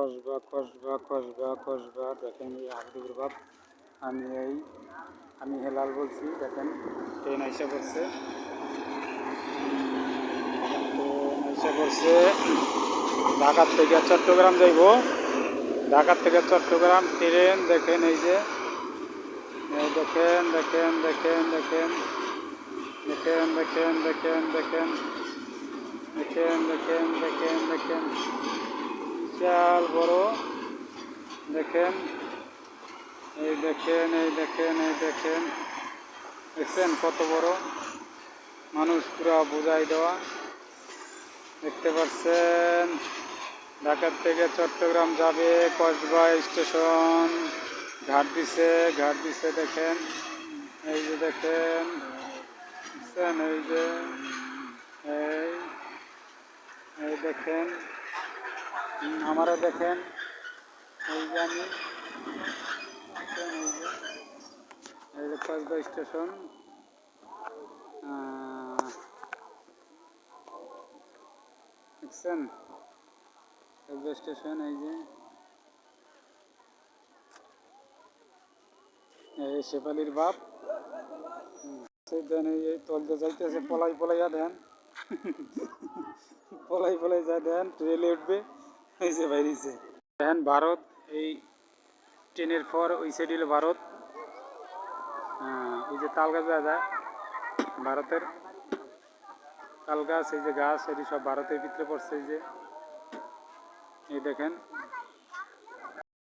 কসবা কসবা কসবা কসবা। দেখেন এই হাবিবুর বাপ, আমি হেলাল বলছি। দেখেন ট্রেন আইসা পড়ছে, ঢাকা থেকে চট্টগ্রাম যাইব। ঢাকা থেকে চট্টগ্রাম ট্রেন। দেখেন এই যে দেখেন দেখেন দেখেন দেখেন দেখেন দেখেন দেখেন দেখেন দেখেন দেখেন দেখেন দেখেন বিশাল বড়। দেখেন এই দেখেন এই দেখেন এই দেখেন দেখছেন কত বড়। মানুষ পুরো বোঝাই দেওয়া, দেখতে পাচ্ছেন। ঢাকা থেকে চট্টগ্রাম যাবে, কসবা স্টেশন ঘাট দিছে দেখেন এই যে দেখেন দেখছেন এই যে এই এই দেখেন আমারও দেখেন এই যে আমি এই যে কসবা স্টেশন দেখছেন কসবা স্টেশন। এই যে এই শেফালির বাপ দেন এই তলতে যাইতেছে পলাইয়া দেন পলাই যা দেন রেলে উঠবে। এই যে বাইরেছে দেখেন ভারত। এই ট্রেনের পর ওই সাইড হলো ভারত। ওই যে তাল গাছ যায় ভারতের তাল গাছ, এই যে গাছ এটি সব ভারতের ভিতরে পড়ছে। এই যে এই দেখেন